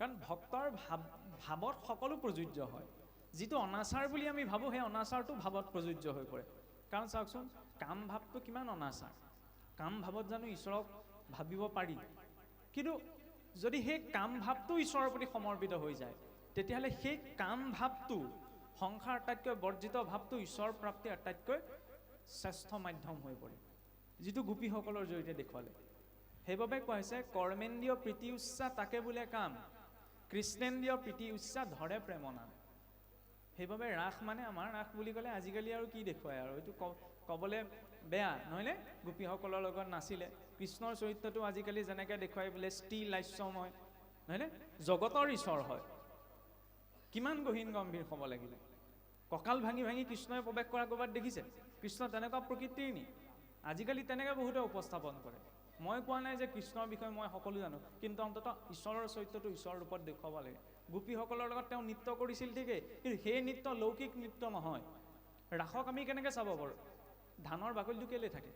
কাৰণ ভক্তৰ ভাৱত সকলো প্ৰযোজ্য হয়। যিটো অনাচাৰ বুলি আমি ভাবোঁ সেই অনাচাৰটো ভাৱত প্ৰযোজ্য হৈ পৰে। কাৰণ চাওকচোন কাম ভাৱটো কিমান অনাচাৰ। কাম ভাৱত জানো ঈশ্বৰক ভাবিব পাৰি? কিন্তু যদি সেই কাম ভাৱটো ঈশ্বৰৰ প্ৰতি সমৰ্পিত হৈ যায়, তেতিয়াহ'লে সেই কাম ভাৱটো সংসাৰ আটাইতকৈ বৰ্জিত ভাৱটো ঈশ্বৰ প্ৰাপ্তিৰ আটাইতকৈ শ্ৰেষ্ঠ মাধ্যম হৈ পৰে, যিটো গোপীসকলৰ জৰিয়তে দেখুৱালে। সেইবাবে কোৱা হৈছে কৰ্মেন্দ্ৰিয় প্ৰীতি উচ্চা তাকে বোলে কাম, কৃষ্ণেন্দ্ৰিয় প্ৰীতি উচ্চা ধৰে প্ৰেমনাম। সেইবাবে ৰাস মানে আমাৰ ৰাস বুলি ক'লে আজিকালি আৰু কি দেখুৱায় আৰু এইটো ক'বলৈ বেয়া নহয়নে? গোপীসকলৰ লগত নাছিলে। কৃষ্ণৰ চৰিত্ৰটো আজিকালি যেনেকৈ দেখুৱাই বোলে ষ্টিল লাস্যময় নহয়নে? জগতৰ ঈশ্বৰ হয়, কিমান গহীন গম্ভীৰ হ'ব লাগিব। কঁকাল ভাঙি ভাঙি কৃষ্ণই প্ৰৱেশ কৰা ক'ৰবাত দেখিছে? কৃষ্ণ তেনেকুৱা প্ৰকৃতিৰ নি? আজিকালি তেনেকৈ বহুতে উপস্থাপন কৰে। মই কোৱা নাই যে কৃষ্ণৰ বিষয়ে মই সকলো জানো, কিন্তু অন্ততঃ ঈশ্বৰৰ চৰিত্ৰটো ঈশ্বৰৰ ৰূপত দেখুৱাব লাগে। গোপীসকলৰ লগত তেওঁ নৃত্য কৰিছিল ঠিকেই, কিন্তু সেই নৃত্য লৌকিক নৃত্য নহয়। ৰাসক আমি কেনেকৈ চাব পাৰোঁ? ধানৰ বাকলিটো কেলৈ থাকে?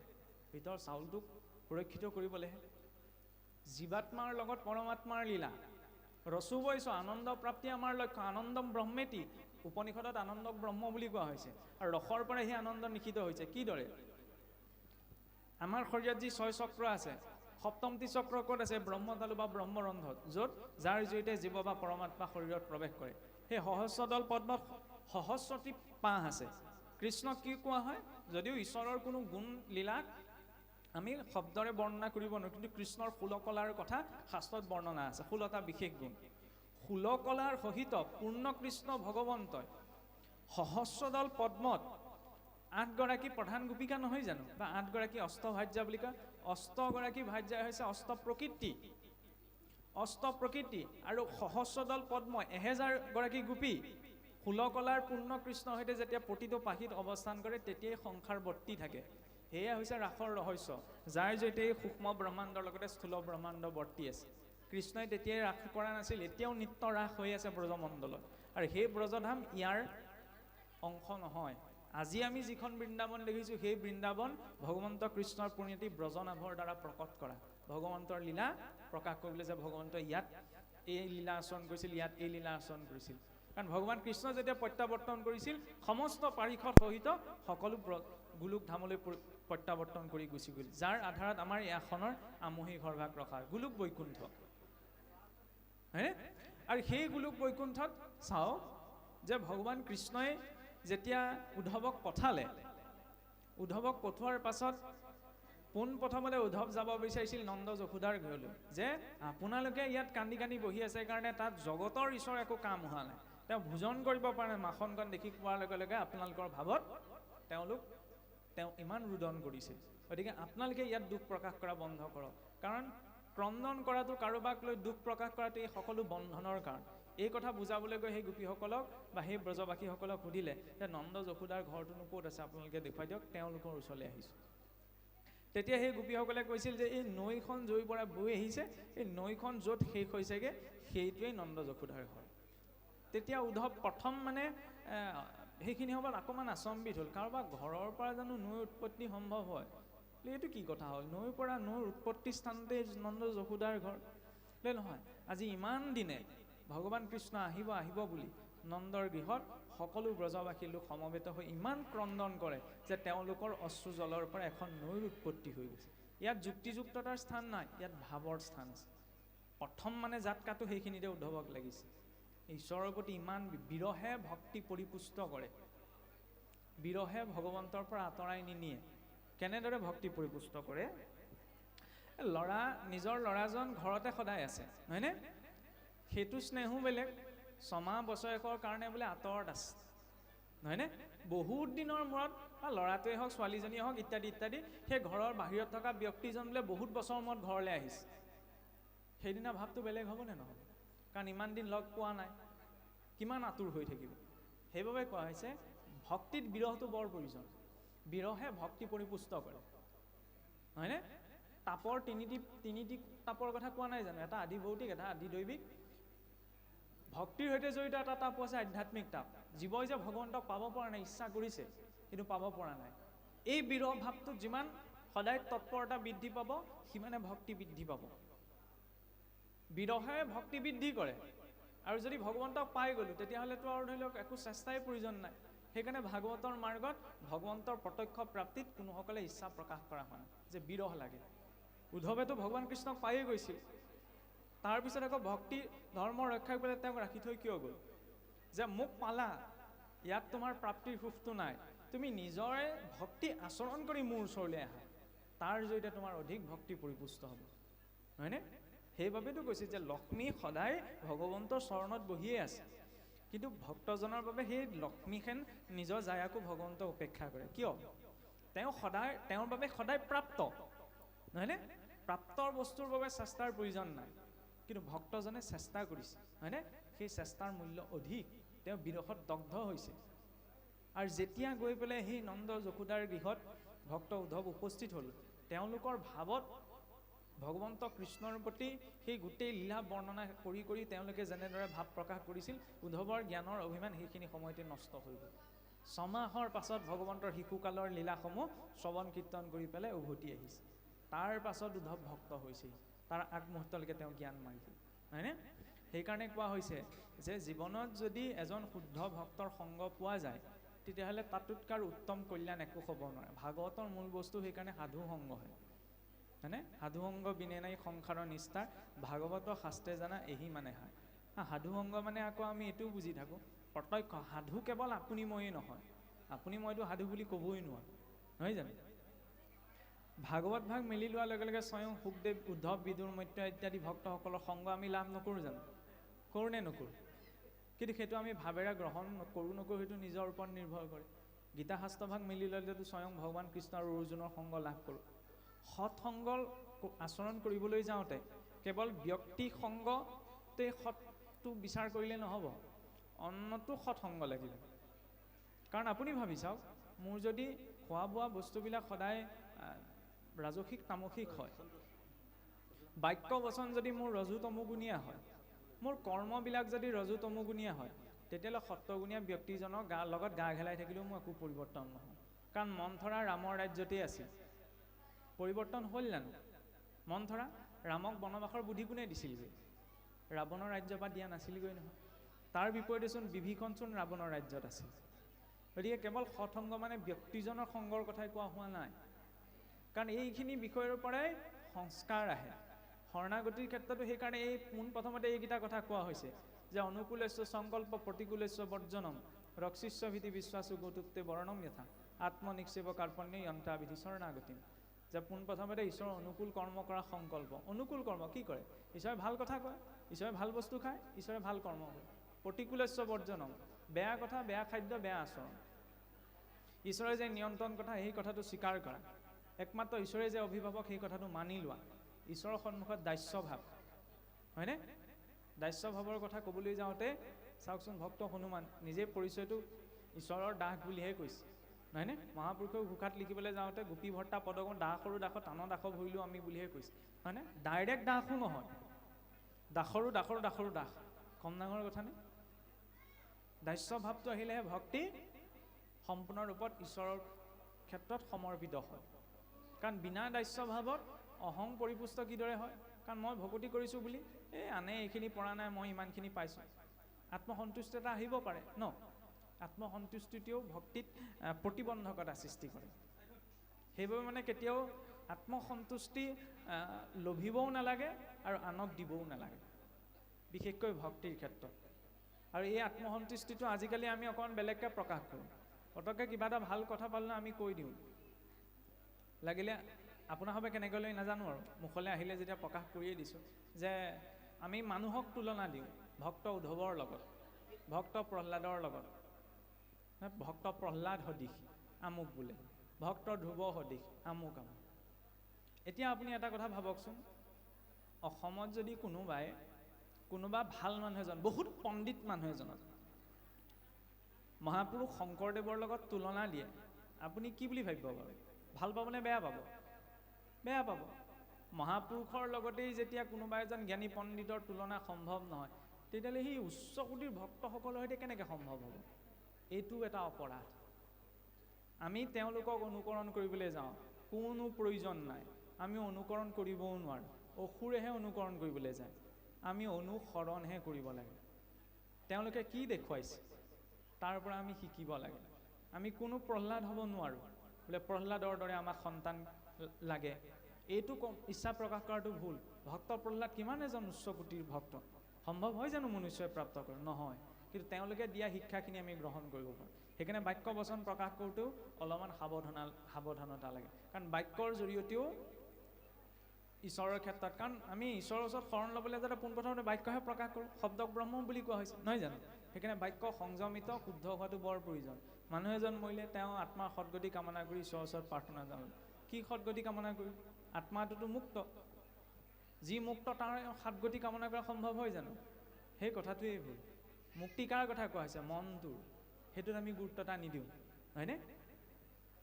ভিতৰৰ চাউলটোক সুৰক্ষিত কৰিবলৈহে। জীৱাত্মাৰ লগত পৰমাত্মাৰ লীলা, ৰচু বৈছ আনন্দ প্ৰাপ্তি আমাৰ লক্ষ্য, আনন্দম ব্ৰহ্মেতি। উপনিষদত আনন্দক ব্ৰহ্ম বুলি কোৱা হৈছে, আৰু ৰসৰ পৰা সেই আনন্দ নিষিদ্ধ হৈছে। কিদৰে? আমাৰ শৰীৰত যি 6 চক্ৰ আছে, সপ্তমটি চক্ৰ ক'ত আছে? ব্ৰহ্মতালু বা ব্ৰহ্মৰন্ধ্ৰত, য'ত যাৰ জৰিয়তে জীৱ বা পৰমাত্মা শৰীৰত প্ৰৱেশ কৰে। সেই সহস্ৰদল পদ্মত সহস্ৰটি পাহ আছে। কৃষ্ণক কি কোৱা হয়? যদিও ঈশ্বৰৰ কোনো গুণ লীলাক আমি শব্দৰে বৰ্ণনা কৰিব নোৱাৰোঁ, কিন্তু কৃষ্ণৰ ষোলকলাৰ কথা শাস্ত্ৰত বৰ্ণনা আছে। 16টা বিশেষ গুণ। ষোলকলাৰ সহিত পূৰ্ণ কৃষ্ণ ভগৱন্তই সহস্ৰদল পদ্মত 8গৰাকী প্ৰধান গোপিকা নহয় জানো? বা 8গৰাকী অষ্টভাৰ্যা বুলি কয়। 8গৰাকী ভাৰ্যা হৈছে অষ্ট প্ৰকৃতি, আৰু সহস্ৰদল পদ্ম 1000গৰাকী গোপী। 16কলাৰ পূৰ্ণ কৃষ্ণৰ সৈতে যেতিয়া প্ৰতিটো পাশীত অৱস্থান কৰে, তেতিয়াই সংসাৰ বৰ্তি থাকে। সেয়া হৈছে ৰাসৰ ৰহস্য, যাৰ জৰিয়তে এই সূক্ষ্ম ব্ৰহ্মাণ্ডৰ লগতে স্থূল ব্ৰহ্মাণ্ড বৰ্তি আছে। কৃষ্ণই তেতিয়াই ৰাস কৰা নাছিল, এতিয়াও নিত্য ৰাস হৈ আছে ব্ৰজমণ্ডলত, আৰু সেই ব্ৰজধাম ইয়াৰ অংশ নহয়। আজি আমি যিখন বৃন্দাবন দেখিছোঁ, সেই বৃন্দাবন ভগৱন্ত কৃষ্ণৰ পৰিণতি ব্ৰজনাভৰ দ্বাৰা প্ৰকট কৰা। ভগৱন্তৰ লীলা প্ৰকাশ কৰিবলৈ যে ভগৱন্তই ইয়াত এই লীলা আচৰণ কৰিছিল, ইয়াত এই লীলা আচৰণ কৰিছিল। কাৰণ ভগৱান কৃষ্ণ যেতিয়া প্ৰত্যাৱৰ্তন কৰিছিল, সমস্ত পাৰিষদ সহিত সকলো গোলোক ধামলৈ প্ৰত্যাৱৰ্তন কৰি গুচি গ'ল, যাৰ আধাৰত আমাৰ আসনৰ আমোহী ঘৰভাগ ৰখা গোলোক বৈকুণ্ঠ। হে, আৰু সেই গোলোক বৈকুণ্ঠত চাওঁ যে ভগৱান কৃষ্ণই যেতিয়া উদ্ধৱক পঠালে, উদ্ধৱক পঠোৱাৰ পাছত পোনপ্ৰথমতে উদ্ধৱ যাব বিচাৰিছিল নন্দ যশোদাৰ ঘৰলৈ, যে আপোনালোকে ইয়াত কান্দি কান্দি বহি আছে কাৰণে তাত জগতৰ ঈশ্বৰ একো কাম হোৱা নাই, তেওঁ ভোজন কৰিব পৰা নাই। মাখনকণ দেখি পোৱাৰ লগে লগে আপোনালোকৰ ভাৱত তেওঁ ইমান ৰোদন কৰিছে, গতিকে আপোনালোকে ইয়াত দুখ প্ৰকাশ কৰা বন্ধ কৰক। কাৰণ ক্ৰন্দন কৰাটো, কাৰোবাক লৈ দুখ প্ৰকাশ কৰাটো এই সকলো বন্ধনৰ কাৰণ। এই কথা বুজাবলৈ গৈ সেই গোপীসকলক বা সেই ব্ৰজবাসীসকলক সুধিলে যে নন্দ যশোদাৰ ঘৰটোনো ক'ত আছে, আপোনালোকে দেখুৱাই দিয়ক, তেওঁলোকৰ ওচৰলৈ আহিছোঁ। তেতিয়া সেই গোপীসকলে কৈছিল যে এই নৈখন য'ৰ পৰা বৈ আহিছে, এই নৈখন য'ত শেষ হৈছেগৈ সেইটোৱেই নন্দ যশোদাৰ ঘৰ। তেতিয়া উদ্ধৱ প্ৰথম সেইখিনি সময়ত অকণমান আচম্বিত হ'ল, কাৰোবাৰ ঘৰৰ পৰা জানো নৈৰ উৎপত্তি সম্ভৱ হয়? এইটো কি কথা হ'ল? নৈৰ পৰা নৈৰ উৎপত্তি স্থানতে নন্দ যশোদাৰ ঘৰ? নহয়, আজি ইমান দিনে ভগৱান কৃষ্ণ আহিব বুলি নন্দৰ গৃহত সকলো ব্ৰজবাসী লোক সমবেত হৈ ইমান ক্ৰন্দন কৰে যে তেওঁলোকৰ অশ্ৰু জলৰ পৰা এখন নৈৰ উৎপত্তি হৈ গৈছে। ইয়াত যুক্তিযুক্ততাৰ স্থান নাই, ইয়াত ভাৱৰ স্থান আছে। প্ৰথম জাতকাটো সেইখিনিতে উদ্ধৱক লাগিছে। ঈশ্বৰৰ প্ৰতি ইমান বিৰহে ভক্তি পৰিপুষ্ট কৰে, বিৰহে ভগৱন্তৰ পৰা আঁতৰাই নিনিয়ে। কেনেদৰে ভক্তি পৰিপুষ্ট কৰে? নিজৰ ল'ৰাজন ঘৰতে সদায় আছে, হয়নে? সেইটো স্নেহো বেলেগ। 6 মাহ বছৰেকৰ কাৰণে বোলে আঁতৰত আছে, নহয়নে? বহুত দিনৰ মূৰত ল'ৰাটোৱে হওক ছোৱালীজনীয়ে হওক ইত্যাদি ইত্যাদি, সেই ঘৰৰ বাহিৰত থকা ব্যক্তিজন বোলে বহুত বছৰৰ মূৰত ঘৰলৈ আহিছে। সেইদিনা ভাৱটো বেলেগ হ'বনে নহ'ব? কাৰণ ইমান দিন লগ পোৱা নাই, কিমান আঁতুৰ হৈ থাকিব। সেইবাবে কোৱা হৈছে ভক্তিত বিৰহটো বৰ প্ৰয়োজন। বিৰহে ভক্তি পৰিপুষ্ট কৰে, হয়নে? তাপৰ তিনিটি তাপৰ কথা কোৱা নাই জানো? এটা আদি ভৌতিক, এটা আদি দৈবিক। ভক্তিৰ সৈতে জড়িত এটা তাপ আছে আধ্যাত্মিক তাপ। জীৱই যে ভগৱন্তক পাব পৰা নাই, ইচ্ছা কৰিছে কিন্তু পাব পৰা নাই। এই বিৰহ ভাৱটোত যিমান সদায় তৎপৰতা বৃদ্ধি পাব, সিমানে ভক্তি বৃদ্ধি পাব। বিৰহে ভক্তি বৃদ্ধি কৰে। আৰু যদি ভগৱন্তক পাই গ'লোঁ তেতিয়াহ'লেতো আৰু ধৰি লওক একো চেষ্টাই প্ৰয়োজন নাই। সেইকাৰণে ভাগৱতৰ মাৰ্গত ভগৱন্তৰ প্ৰত্যক্ষ প্ৰাপ্তিত কোনোসকলে ইচ্ছা প্ৰকাশ কৰা হয় যে বিৰহ লাগে। উদ্ধৱেতো ভগৱান কৃষ্ণক পায়েই গৈছিল, তাৰপিছত আকৌ ভক্তি ধৰ্ম ৰক্ষা কৰি পেলাই তেওঁক ৰাখি থৈ কিয় গ'ল? যে মোক পালা, ইয়াত তোমাৰ প্ৰাপ্তিৰ সুখটো নাই, তুমি নিজৰে ভক্তি আচৰণ কৰি মোৰ ওচৰলৈ আহা, তাৰ জৰিয়তে তোমাৰ অধিক ভক্তি পৰিপুষ্ট হ'ব, হয়নে? সেইবাবেতো কৈছে যে লক্ষ্মী সদায় ভগৱন্তৰ চৰণত বহিয়ে আছে, কিন্তু ভক্তজনৰ বাবে সেই লক্ষ্মীখেন নিজৰ জায়াকো ভগৱন্তক উপেক্ষা কৰে। কিয়? তেওঁ সদায় তেওঁৰ বাবে সদায় প্ৰাপ্ত, নহয়নে? প্ৰাপ্তৰ বস্তুৰ বাবে চেষ্টাৰ প্ৰয়োজন নাই, কিন্তু ভক্তজনে চেষ্টা কৰিছে, হয়নে? সেই চেষ্টাৰ মূল্য অধিক। তেওঁ বিৰহত দগ্ধ হৈছে। আৰু যেতিয়া গৈ পেলাই সেই নন্দ যশোদাৰ গৃহত ভক্ত উদ্ধৱ উপস্থিত হ'ল, তেওঁলোকৰ ভাৱত ভগৱন্ত কৃষ্ণৰ প্ৰতি সেই গোটেই লীলা বৰ্ণনা কৰি কৰি তেওঁলোকে যেনেদৰে ভাৱ প্ৰকাশ কৰিছিল, উদ্ধৱৰ জ্ঞানৰ অভিমান সেইখিনি সময়তে নষ্ট হৈ গ'ল। ছমাহৰ পাছত ভগৱন্তৰ শিশুকালৰ লীলাসমূহ শ্ৰৱণ কীৰ্তন কৰি পেলাই উভতি আহিছে। তাৰ পাছত উদ্ধৱ ভক্ত হৈছিল, তাৰ আগমুহূৰ্তলৈকে তেওঁ জ্ঞান মাৰিছিল, হয়নে? সেইকাৰণে কোৱা হৈছে যে জীৱনত যদি এজন শুদ্ধ ভক্তৰ সংগ পোৱা যায় তেতিয়াহ'লে তাতোতকৈ উত্তম কল্যাণ একো হ'ব নোৱাৰে। ভাগৱতৰ মূল বস্তু সেইকাৰণে সাধু সংগ হয়, হয়নে? সাধু সংগ বিনে নাই সংসাৰৰ নিষ্ঠাৰ, ভাগৱত শাস্ত্ৰে জানা এহি মানে হয়। সাধু সংগ মানে আকৌ আমি এইটোও বুজি থাকোঁ, প্ৰত্যক্ষ সাধু কেৱল আপুনি ময়েই নহয়, আপুনি মইতো সাধু বুলি ক'বই নোৱাৰোঁ, নহয় জানো? ভাগৱত ভাগ মেলি লোৱাৰ লগে লগে স্বয়ং সুখদেৱ, উদ্ধৱ, বিদুৰ, মৈত্ৰ ইত্যাদি ভক্তসকলৰ সংগ আমি লাভ নকৰোঁ জানো? কৰোঁ নে নকৰোঁ? কিন্তু সেইটো আমি ভাৱেৰে গ্ৰহণ কৰোঁ নকৰোঁ সেইটো নিজৰ ওপৰত নিৰ্ভৰ কৰে। গীতা শাস্ত্ৰ ভাগ মিলি ল'লেতো স্বয়ং ভগৱান কৃষ্ণ আৰু অৰ্জুনৰ সংগ লাভ কৰোঁ। সৎসংগ আচৰণ কৰিবলৈ যাওঁতে কেৱল ব্যক্তি সংগতে সৎটো বিচাৰ কৰিলে নহ'ব, অন্যতো সৎসংগ লাগিব। কাৰণ আপুনি ভাবি চাওক, মোৰ যদি খোৱা বোৱা বস্তুবিলাক সদায় ৰাজসিক তামসিক হয়, বাক্য বচন যদি মোৰ ৰজু তমোগুণীয়া হয়, মোৰ কৰ্মবিলাক যদি ৰজু তমোগুণীয়া হয়, তেতিয়াহ'লে সত্ত্বগুণীয়া ব্যক্তিজনৰ লগত গা ঘেলাই থাকিলেও মোৰ একো পৰিৱৰ্তন নহয়। কাৰণ মন্থৰা ৰামৰ ৰাজ্যতেই আছিল, পৰিৱৰ্তন হ'ল জানো? মন্থৰা ৰামক বনবাসৰ বুদ্ধি কোনে দিছিলগৈ? ৰাৱণৰ ৰাজ্যৰ পৰা দিয়া নাছিলগৈ নহয়। তাৰ বিপৰীতেচোন বিভীষণচোন ৰাৱণৰ ৰাজ্যত আছিল। গতিকে কেৱল সৎসংগ মানে ব্যক্তিজনৰ সংগৰ কথাই কোৱা হোৱা নাই, কাৰণ এইখিনি বিষয়ৰ পৰাই সংস্কাৰ আহে। শৰণাগতিৰ ক্ষেত্ৰতো সেইকাৰণে এই পোনপ্ৰথমতে এইকেইটা কথা কোৱা হৈছে যে অনুকূলেশ্ব সংকল্প প্ৰতিকূলেশ্ব বৰ্জনম ৰক্ষিস্ব ভীতি বিশ্বাসু গৌতুক্তে বৰ্ণম যথা আত্মনিক্ষেপ কাৰ্পণ্য যন্ত্ৰাবিধি শৰণাগতিম। যে পোনপ্ৰথমতে ঈশ্বৰৰ অনুকূল কৰ্ম কৰা সংকল্প। অনুকূল কৰ্ম কি কৰে? ঈশ্বৰে ভাল কথা কয়, ঈশ্বৰে ভাল বস্তু খায়, ঈশ্বৰে ভাল কৰ্ম কৰে। প্ৰতিকূলেশ্ব বৰ্জনম, বেয়া কথা, বেয়া খাদ্য, বেয়া আচৰণ। ঈশ্বৰে যে নিয়ন্ত্ৰণ কথা সেই কথাটো স্বীকাৰ কৰা, একমাত্ৰ ঈশ্বৰে যে অভিভাৱক সেই কথাটো মানি লোৱা, ঈশ্বৰৰ সন্মুখত দাস্যভাৱ, হয়নে? দাস্যভাৱৰ কথা ক'বলৈ যাওঁতে চাওকচোন, ভক্ত হনুমান নিজে পৰিচয়টো ঈশ্বৰৰ দাস বুলিহে কৈছে, নহয়নে? মহাপুৰুষেও ঘোষাত লিখিবলৈ যাওঁতে গোপী ভৰ্তা পদক দাসৰো দাস টান দাস ভৰিলোঁ আমি বুলিহে কৈছে, হয়নে? ডাইৰেক্ট দাসো নহয়, দাসৰো দাসৰো দাসৰো দাস, কম ডাঙৰ কথা নে? দাস্যভাৱটো আহিলেহে ভক্তি সম্পূৰ্ণ ৰূপত ঈশ্বৰৰ ক্ষেত্ৰত সমৰ্পিত হয়। কাৰণ বিনা দাস্যভাৱত অহং পৰিপুষ্ট কিদৰে হয়? কাৰণ মই ভকতি কৰিছোঁ বুলি আনে এইখিনি পৰা নাই, মই ইমানখিনি পাইছোঁ, আত্মসন্তুষ্টি এটা আহিব পাৰে ন? আত্মসন্তুষ্টিতেও ভক্তিত প্ৰতিবন্ধকতা সৃষ্টি কৰে। সেইবাবে মানে কেতিয়াও আত্মসন্তুষ্টি লভিবও নালাগে আৰু আনক দিবও নালাগে, বিশেষকৈ ভক্তিৰ ক্ষেত্ৰত। আৰু এই আত্মসন্তুষ্টিটো আজিকালি আমি অকণমান বেলেগকৈ প্ৰকাশ কৰোঁ। পটককৈ কিবা এটা ভাল কথা পালে আমি কৈ দিওঁ, লাগিলে আপোনাৰ হবে কেনেকৈ লৈ নাজানো আৰু মুখলৈ আহিলে যেতিয়া প্ৰকাশ কৰিয়ে দিছোঁ যে আমি মানুহক তুলনা দিওঁ ভক্ত উদ্ধৱৰ লগত, ভক্ত প্ৰহ্লাদৰ লগত। ভক্ত প্ৰহ্লাদ সদৃশ আমুক বোলে, ভক্ত ধ্ৰুৱ সদৃশ আমুক আমুক। এতিয়া আপুনি এটা কথা ভাবকচোন, অসমত যদি কোনোবা ভাল মানুহ এজন, বহুত পণ্ডিত মানুহ এজনত মহাপুৰুষ শংকৰদেৱৰ লগত তুলনা দিয়ে, আপুনি কি বুলি ভাবিব বাৰু? ভাল পাবনে বেয়া পাব? বেয়া পাব। মহাপুৰুষৰ লগতেই যেতিয়া কোনোবা এজন জ্ঞানী পণ্ডিতৰ তুলনা সম্ভৱ নহয়, তেতিয়াহ'লে সেই উচ্চ কোটিৰ ভক্তসকলৰ সৈতে কেনেকৈ সম্ভৱ হ'ব? এইটো এটা অপৰাধ। আমি তেওঁলোকক অনুকৰণ কৰিবলৈ যাওঁ, কোনো প্ৰয়োজন নাই, আমি অনুকৰণ কৰিবও নোৱাৰোঁ, অসুৰেহে অনুকৰণ কৰিবলৈ যায়। আমি অনুসৰণহে কৰিব লাগে। তেওঁলোকে কি দেখুৱাইছে তাৰ পৰা আমি শিকিব লাগে। আমি কোনো প্ৰহ্লাদ হ'ব নোৱাৰোঁ বোলে প্ৰহ্লাদৰ দৰে আমাক সন্তান লাগে, এইটো ইচ্ছা প্ৰকাশ কৰাটো ভুল। ভক্ত প্ৰহ্লাদ কিমান এজন উচ্চ কোটিৰ ভক্ত, সম্ভৱ হয় জানো মনুষ্যই প্ৰাপ্ত কৰে? নহয়। কিন্তু তেওঁলোকে দিয়া শিক্ষাখিনি আমি গ্ৰহণ কৰিব পাৰোঁ। সেইকাৰণে বাক্য বচন প্ৰকাশ কৰোঁতেও অলপমান সাৱধানতা লাগে, কাৰণ বাক্যৰ জৰিয়তেও ঈশ্বৰৰ ক্ষেত্ৰত, কাৰণ আমি ঈশ্বৰৰ ওচৰত শৰণ ল'বলৈ যাতে পোনপ্ৰথমতে বাক্যহে প্ৰকাশ কৰোঁ। শব্দক ব্ৰহ্ম বুলি কোৱা হৈছে, নহয় জানো? সেইকাৰণে বাক্য সংযমিত শুদ্ধ হোৱাটো বৰ প্ৰয়োজন। মানুহ এজন মৰিলে তেওঁ আত্মাৰ সদগতি কামনা কৰি ঈশ্বৰৰ ওচৰত প্ৰাৰ্থনা জনালে। কি সদগতি কামনা কৰি? আত্মাটোতো মুক্ত, যি মুক্ত তাৰ সদগতি কামনা কৰা সম্ভৱ হয় জানো? সেই কথাটোৱেই ভুল। মুক্তি কাৰ কথা কোৱা হৈছে? মনটোৰ। সেইটোত আমি গুৰুত্ব এটা নিদিওঁ, হয়নে?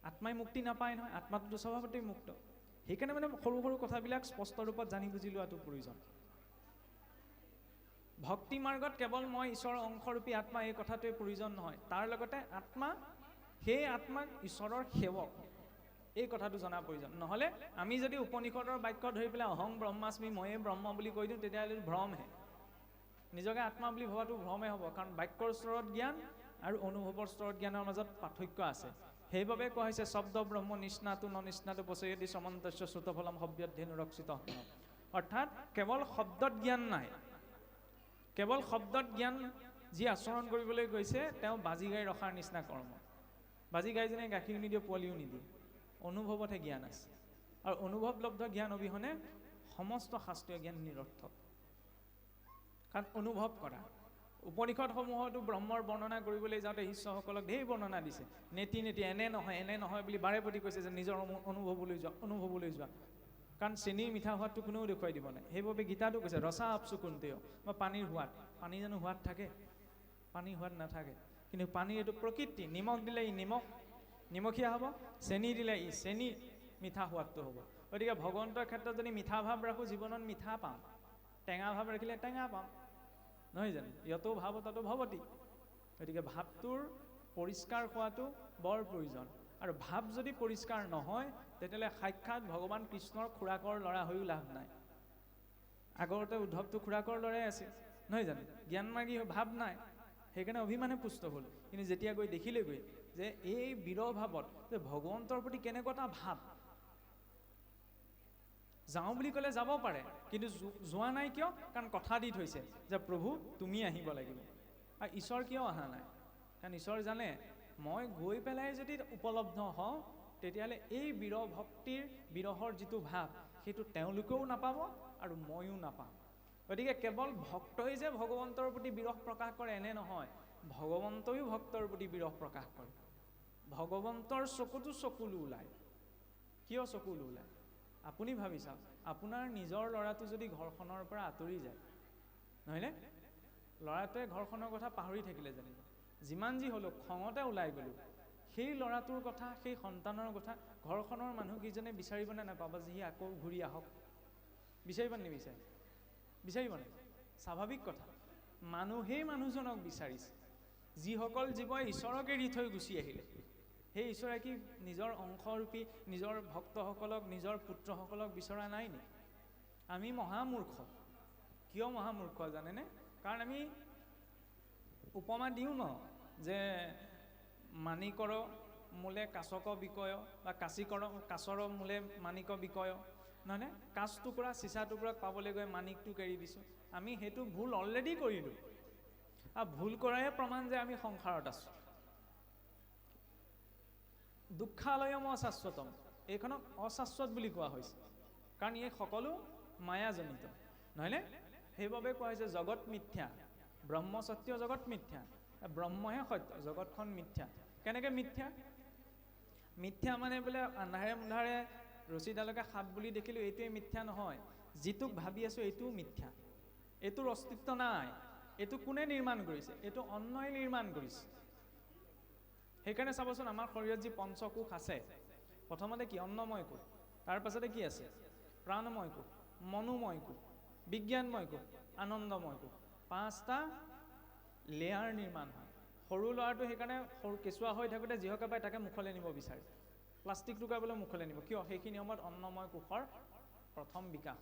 আত্মাই মুক্তি নাপায় নহয়, আত্মাটোতো স্বভাৱতেই মুক্ত। সেইকাৰণে মানে সৰু সৰু কথাবিলাক স্পষ্ট ৰূপত জানি বুজি লোৱাটো প্ৰয়োজন। ভক্তি মাৰ্গত কেৱল মই ঈশ্বৰৰ অংশৰূপী আত্মা এই কথাটোৱে প্ৰয়োজন নহয়, তাৰ লগতে আত্মা, সেই আত্মাক ঈশ্বৰৰ সেৱক এই কথাটো জনা প্ৰয়োজন। নহ'লে আমি যদি উপনিষদৰ বাক্য ধৰি পেলাই অহং ব্ৰহ্মাস্মি ময়ে ব্ৰহ্ম বুলি কৈ দিওঁ, তেতিয়াহ'লে ভ্ৰমহে। নিজকে আত্মা বুলি ভবাটো ভ্ৰমে হ'ব, কাৰণ বাক্যৰ স্তৰত জ্ঞান আৰু অনুভৱৰ স্তৰত জ্ঞানৰ মাজত পাৰ্থক্য আছে। সেইবাবে কোৱা হৈছে শব্দ ব্ৰহ্ম নিষ্ণাটো ননিষ্ণাটো পচয়তি সমন্তস্য শ্ৰুতফলম হব্যধ্যেনুৰক্ষিত। অৰ্থাৎ কেৱল শব্দত জ্ঞান নাই, কেৱল শব্দত জ্ঞান যি আচৰণ কৰিবলৈ গৈছে তেওঁ বাজি গাই ৰখাৰ নিচিনা কৰ্ম। বাজি গাইজনে গাখীৰ নিদিয়ে, পোৱালিও নিদিয়ে, অনুভৱতহে জ্ঞান আছে। আৰু অনুভৱলব্ধ জ্ঞান অবিহনে সমস্ত শাস্ত্ৰীয় জ্ঞান নিৰৰ্থক, কাৰণ অনুভৱ কৰা। উপনিষদসমূহতো ব্ৰহ্মৰ বৰ্ণনা কৰিবলৈ যাওঁতে শিষ্যসকলক ঢেৰ বৰ্ণনা দিছে, নেতি এনে নহয় বুলি বাৰে প্ৰতি কৈছে যে নিজৰ অনুভৱলৈ যোৱা, কাৰণ চেনীৰ মিঠা সোৱাদটো কোনেও দেখুৱাই দিব নাই। সেইবাবে গীতাটো কৈছে ৰসা আপচু কুন্তেয়, বা পানীৰ সোৱাদ। পানী জানো সোৱাদ থাকে? পানীৰ সোৱাদ নাথাকে। কিন্তু পানীৰ এইটো প্ৰকৃতি, নিমখ দিলে ই নিমখীয়া হ'ব, চেনী দিলে ই চেনী মিঠা সোৱাদটো হ'ব। গতিকে ভগৱন্তৰ ক্ষেত্ৰত যদি মিঠা ভাৱ ৰাখোঁ, জীৱনত মিঠা পাম, টেঙা ভাৱ ৰাখিলে টেঙা পাম, নহয় জানো? ইয়তো ভাৱ ততো ভৱতি। গতিকে ভাৱটোৰ পৰিষ্কাৰ হোৱাটো বৰ প্ৰয়োজন। আৰু ভাৱ যদি পৰিষ্কাৰ নহয়, তেতিয়াহ'লে সাক্ষাৎ ভগৱান কৃষ্ণৰ খুৰাকৰ ল'ৰা হৈও লাভ নাই। আগতে উদ্ধৱটো খুৰাকৰ ল'ৰাই আছিল, নহয় জানো? জ্ঞান মাৰ্গী ভাৱ নাই, সেইকাৰণে অভিমানে পুষ্ট হ'ল। কিন্তু যেতিয়া গৈ দেখিলেগৈ যে এই বিৰহ ভাৱত যে ভগৱন্তৰ প্ৰতি কেনেকুৱা এটা ভাৱ, যাওঁ বুলি ক'লে যাব পাৰে, কিন্তু যোৱা নাই কিয়? কাৰণ কথা দি থৈছে যে প্ৰভু তুমি আহিব লাগিব। আৰু ঈশ্বৰ কিয় অহা নাই? কাৰণ ঈশ্বৰ জানে মই গৈ পেলাই যদি উপলব্ধ হওঁ, তেতিয়াহ'লে এই বিৰহ ভক্তিৰ বিৰহৰ যিটো ভাৱ, সেইটো তেওঁলোকেও নাপাব আৰু ময়ো নাপাম। গতিকে কেৱল ভক্তই যে ভগৱন্তৰ প্ৰতি বিৰহ প্ৰকাশ কৰে এনে নহয়, ভগৱন্তইও ভক্তৰ প্ৰতি বিৰহ প্ৰকাশ কৰে। ভগৱন্তৰ চকুতো চকুলো ওলায়। কিয় চকুলো ওলায়? আপুনি ভাবি চাওক, আপোনাৰ নিজৰ ল'ৰাটো যদি ঘৰখনৰ পৰা আঁতৰি যায়, নহয়নে? ল'ৰাটোৱে ঘৰখনৰ কথা পাহৰি থাকিলে যেনিবা, যিমান যি হ'লেও খঙতে ওলাই গ'লোঁ, সেই ল'ৰাটোৰ কথা, সেই সন্তানৰ কথা ঘৰখনৰ মানুহকেইজনে বিচাৰিবনে নাপাব যে সি আকৌ ঘূৰি আহক? বিচাৰিব নিবিচাৰে? বিচাৰিবনে? স্বাভাৱিক কথা। মানুহেই মানুহজনক বিচাৰিছে। যিসকল জীৱই ঈশ্বৰক এৰি থৈ গুচি আহিলে, সেই ঈশ্বৰে কি নিজৰ অংশৰূপী নিজৰ ভক্তসকলক, নিজৰ পুত্ৰসকলক বিচৰা নাই নি? আমি মহামূৰ্খ। কিয় মহামূৰ্খ জানেনে? কাৰণ আমি উপমা দিওঁ ন, যে মানিকৰ মূলে কাছক বিকয়, বা কাছৰ মূলে মানিক বিকয়, নহয়নে? কাছ টুকুৰা চিচা টুকুৰাক পাবলৈ গৈ মানিকটোক এৰি দিছোঁ। আমি সেইটো ভুল অলৰেডি কৰিলোঁ, আৰু ভুল কৰাহে প্ৰমাণ যে আমি সংসাৰত আছোঁ। দুঃখালয়ম অশাশ্বতম, এইখনক অশাশ্বত বুলি কোৱা হৈছে, কাৰণ এই সকলো মায়াজনিত, নহয়নে? সেইবাবে কোৱা হৈছে জগত মিথ্যা, ব্ৰহ্ম সত্য জগত মিথ্যা। ব্ৰহ্মহে সত্য, জগতখন মিথ্যা। কেনেকৈ মিথ্যা? মিথ্যা মানে বোলে আন্ধাৰে মুন্ধাৰে ৰছীডালকে সাপ বুলি দেখিলোঁ, এইটোৱে মিথ্যা নহয়। যিটোক ভাবি আছোঁ এইটোও মিথ্যা, এইটোৰ অস্তিত্ব নাই। এইটো কোনে নিৰ্মাণ কৰিছে? এইটো অন্যই নিৰ্মাণ কৰিছে। সেইকাৰণে চাবচোন, আমাৰ শৰীৰত যি পঞ্চকোষ আছে, প্ৰথমতে কি? অন্নময় কোষ, তাৰ পাছতে কি আছে? প্ৰাণময় কোষ, মনোময় কোষ, বিজ্ঞানময় কোষ, আনন্দময় কোষ। 5টা লেয়াৰ নিৰ্মাণ হয়। সৰু ল'ৰাটো সেইকাৰণে সৰু কেঁচুৱা হৈ থাকোঁতে যিহকে পায় তাকে মুখলৈ নিব বিচাৰে, প্লাষ্টিক টুকুৰা বোলে মুখলৈ নিব। কিয়? সেইখিনি সময়ত অন্নময় কোষৰ প্ৰথম বিকাশ।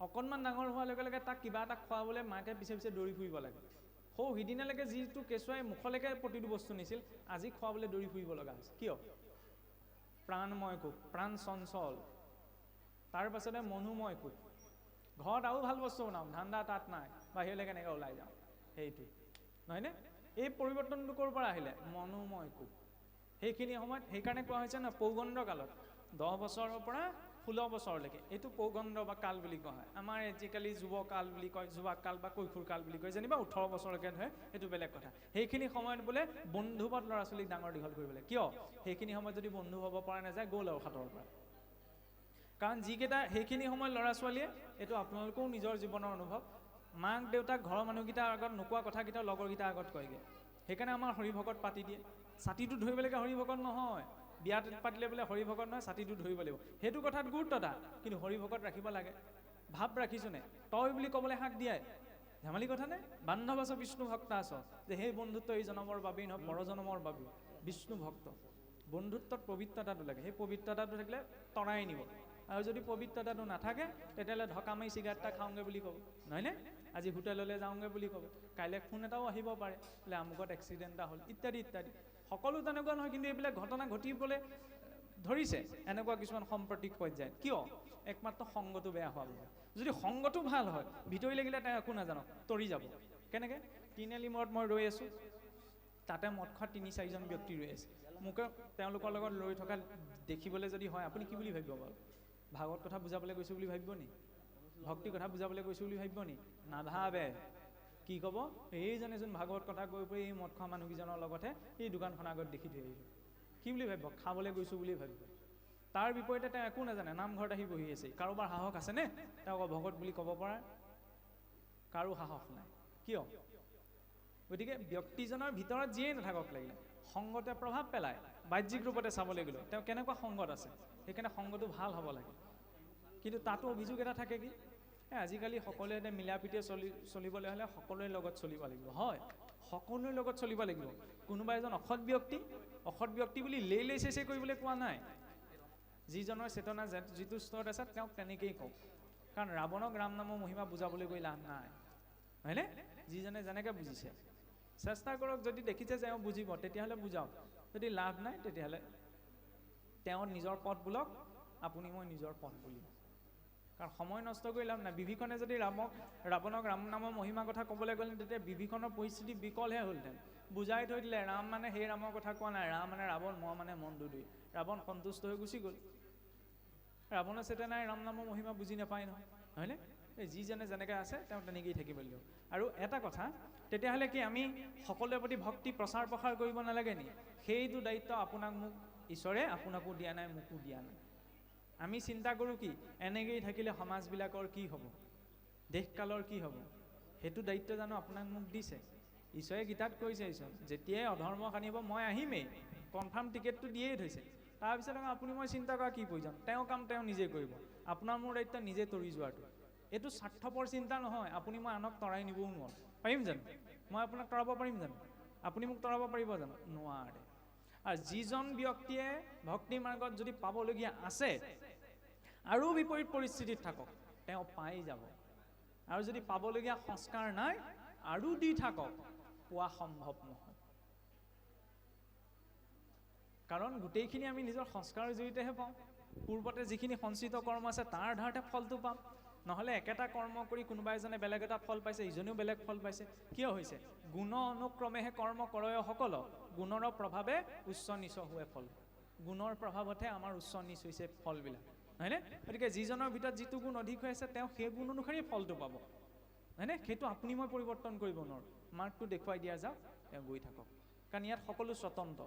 অকণমান ডাঙৰ হোৱাৰ লগে লগে তাক কিবা এটা খুৱাবলৈ মাকে পিছে পিছে দৌৰি ফুৰিব লাগে। সৌ সিদিনালৈকে যিটো কেঁচুৱাই মুখলৈকে প্ৰতিটো বস্তু নিছিল, আজি খুৱাবলৈ দৌৰি ফুৰিব লগা হৈছে। কিয়? প্ৰাণময় কোষ, প্ৰাণ চঞ্চল। তাৰ পাছতে মনোময় কোষ, ঘৰত আৰু ভাল বস্তু বনাওঁ, ধান্দা তাত নাই, বাহিৰলৈ কেনেকৈ ওলাই যাওঁ, সেইটো নহয়নে? এই পৰিৱৰ্তনটো ক'ৰ পৰা আহিলে? মনোময় কোষ। সেইখিনি সময়ত সেইকাৰণে কোৱা হৈছে না, পৌগণ্ড কালত 10 বছৰৰ পৰা 16 বছৰলৈকে এইটো পৌগণ্ড বা কাল বুলি কোৱা হয়। আমাৰ আজিকালি যুৱকাল বুলি কয়, যুৱাকাল বা কৈশোৰ কাল বুলি কয়, যেনিবা 18 বছৰলৈকে ধৰে, সেইটো বেলেগ কথা। সেইখিনি সময়ত বোলে বন্ধুবত ল'ৰা ছোৱালীক ডাঙৰ দীঘল কৰিবলৈ। কিয়? সেইখিনি সময়ত যদি বন্ধু হ'ব পৰা নাযায়, গ'ল আৰু হাতৰ পৰা। কাৰণ যিকেইটা সেইখিনি সময়ত ল'ৰা ছোৱালীয়ে, এইটো আপোনালোকেও নিজৰ জীৱনৰ অনুভৱ, মাক দেউতাক ঘৰৰ মানুহকেইটাৰ আগত নোকোৱা কথাকেইটা লগৰকেইটাৰ আগত কয়গৈ। সেইকাৰণে আমাৰ হৰিভকত পাতি দিয়ে। ছাতিটো ধৰিবলৈকে হৰিভকত নহয়, বিয়াত পাতিলে বোলে হৰিভকত নহয়, ছাতিটো ধৰিব লাগিব। সেইটো কথাত গুৰুত্ব দা, কিন্তু হৰিভকত ৰাখিব লাগে। ভাৱ ৰাখিছোনে? তই বুলি ক'বলৈ হাক দিয়াই ধেমালি কথা নে? বান্ধৱ আছ বিষ্ণু ভক্ত আছ, যে সেই বন্ধুত্ব এই জনমৰ বাবেই নহয়, পৰজনমৰ বাবেও। বিষ্ণু ভক্ত বন্ধুত্বত পবিত্ৰতাটো লাগে। সেই পবিত্ৰতাটো থাকিলে তৰাই নিব। আৰু যদি পবিত্ৰতাটো নাথাকে, তেতিয়াহ'লে ঢকা মাৰি চিগাৰেট এটা খাওঁগৈ বুলি ক'ব, নহয়নে? আজি হোটেললৈ যাওঁগৈ বুলি ক'ব, কাইলৈ ফোন এটাও আহিব পাৰে, বোলে আমুকত এক্সিডেণ্ট এটা হ'ল, ইত্যাদি ইত্যাদি। সকলো তেনেকুৱা নহয়, কিন্তু এইবিলাক ঘটনা ঘটিবলৈ ধৰিছে এনেকুৱা কিছুমান সাম্প্ৰতিক পৰ্যায়ত। কিয়? একমাত্ৰ সংগটো বেয়া হোৱা বুলি। যদি সংগটো ভাল হয়, ভিতৰি লাগিলে তেওঁ একো নাজানক, তৰি যাব। কেনেকৈ? তিনিআলি মূৰত মই ৰৈ আছোঁ, তাতে মদ খোৱা 3-4জন ব্যক্তি ৰৈ আছে। মোকে তেওঁলোকৰ লগত ৰৈ থকা দেখিবলৈ যদি হয়, আপুনি কি বুলি ভাবিব বাৰু? ভাগৱত কথা বুজাবলৈ গৈছোঁ বুলি ভাবিব নি? ভক্তি কথা বুজাবলৈ গৈছোঁ বুলি ভাবিব নি? নাভাবে। কি ক'ব? এইজনে যোন ভাগৱত কথা কৈ পৰি এই মদ খোৱা মানুহকেইজনৰ লগতহে এই দোকানখন আগত দেখি থৈ আহিলোঁ। কি বুলি ভাবিব? খাবলৈ গৈছোঁ বুলি ভাবিব। তাৰ বিপৰীতে তেওঁ একো নাজানে, নামঘৰত আহি বহি আছে। কাৰোবাৰ সাহস আছেনে তেওঁক ভগত বুলি ক'ব পৰা? কাৰো সাহস নাই। কিয়? গতিকে ব্যক্তিজনৰ ভিতৰত যিয়েই নাথাকক লাগিলে, সংগতে প্ৰভাৱ পেলায়। বাহ্যিক ৰূপতে চাবলৈ গ'লেও তেওঁ কেনেকুৱা সংগত আছে, সেইকাৰণে সংগটো ভাল হ'ব লাগে। কিন্তু তাতো অভিযোগ এটা থাকে কি, আজিকালি সকলোৱে মিলা প্ৰীতিৰে চলিবলৈ হ'লে সকলোৰে লগত চলিব লাগিব। হয়, সকলোৰে লগত চলিব লাগিব। কোনোবা এজন অসৎ ব্যক্তি বুলি লেই চেচে কৰিবলৈ কোৱা নাই। যিজনৰ চেতনা যিটো স্তৰত আছে তেওঁক তেনেকেই কওক। কাৰণ ৰাৱণক ৰাম নামৰ মহিমা বুজাবলৈ গৈ লাভ নাই, হয়নে? যিজনে যেনেকৈ বুজিছে চেষ্টা কৰক। যদি দেখিছে যে তেওঁ বুজিব, তেতিয়াহ'লে বুজাওক। যদি লাভ নাই, তেতিয়াহ'লে তেওঁ নিজৰ পথ বোলক, আপুনি মই নিজৰ পথ বুলিম। কাৰণ সময় নষ্ট কৰি লাভ নাই। বিভীষণে যদি ৰাৱণক ৰাম নামৰ মহিমা কথা ক'বলৈ গ'লে, তেতিয়া বিভীষণৰ পৰিস্থিতি বিকলহে হ'লহেঁতেন। বুজাই থৈ দিলে, ৰাম মানে সেই ৰামৰ কথা কোৱা নাই, ৰাম মানে ৰাৱণ, মই মানে মন্দোদৰী। ৰাৱণ সন্তুষ্ট হৈ গুচি গ'ল। ৰাৱণৰ চেতনাই ৰাম নামৰ মহিমা বুজি নাপায় নহয়, হয়নে? এই যিজনে যেনেকৈ আছে তেওঁ তেনেকেই থাকিব লাগিব। আৰু এটা কথা, তেতিয়াহ'লে কি আমি সকলোৰে প্ৰতি ভক্তি প্ৰচাৰ প্ৰসাৰ কৰিব নালাগে নি? সেইটো দায়িত্ব আপোনাক মোক ঈশ্বৰে আপোনাকো দিয়া নাই, মোকো দিয়া নাই। আমি চিন্তা কৰোঁ কি, এনেকৈয়ে থাকিলে সমাজবিলাকৰ কি হ'ব, দেশকালৰ কি হ'ব? সেইটো দায়িত্ব জানো আপোনাক মোক দিছে? ঈশ্বৰে গীতাত কৈছেচোন, যেতিয়াই অধৰ্ম সানিব মই আহিমেই, কনফাৰ্ম টিকেটটো দিয়েই থৈছে। তাৰপিছত আপুনি মই চিন্তা কৰা কি প্ৰয়োজন? তেওঁ কাম তেওঁ নিজে কৰিব। আপোনাৰ মোৰ দায়িত্ব নিজে তৰি যোৱাটো। এইটো স্বাৰ্থপৰ চিন্তা নহয়। আপুনি মই আনক তৰাই নিবও নোৱাৰোঁ, পাৰিম জানো? মই আপোনাক তৰাব পাৰিম জানো? আপুনি মোক তৰাব পাৰিব জানো? নোৱাৰে। আৰু যিজন ব্যক্তিয়ে ভক্তি মাৰ্গত যদি পাবলগীয়া আছে, আৰু বিপৰীত পৰিস্থিতিত থাকক, তেওঁ পাই যাব। আৰু যদি পাবলগীয়া সংস্কাৰ নাই, আৰু দি থাকক, পোৱা সম্ভৱ নহয়। কাৰণ গোটেইখিনি আমি নিজৰ সংস্কাৰৰ জৰিয়তেহে পাওঁ। পূৰ্বতে যিখিনি সঞ্চিত কৰ্ম আছে তাৰ ধাৰতে ফলটো পাম। নহ'লে একেটা কৰ্ম কৰি কোনোবা এজনে বেলেগ এটা ফল পাইছে, ইজনেও বেলেগ ফল পাইছে। কিয় হৈছে? গুণ অনুক্ৰমেহে কৰ্ম কৰয় সকল, গুণৰ প্ৰভাৱে উচ্চ নিচ হোৱে ফল। গুণৰ প্ৰভাৱতহে আমাৰ উচ্চ নিচ হৈছে ফলবিলাক, হয়নে? গতিকে যিজনৰ ভিতৰত যিটো গুণ অধিক হৈ আছে, তেওঁ সেই গুণ অনুসৰি ফলটো পাব, হয়নে? সেইটো আপুনি মই পৰিৱৰ্তন কৰিব নোৱাৰোঁ। মাৰ্গটো দেখুৱাই দিয়া যাওক, তেওঁ গৈ থাকক। কাৰণ ইয়াত সকলো স্বতন্ত্ৰ।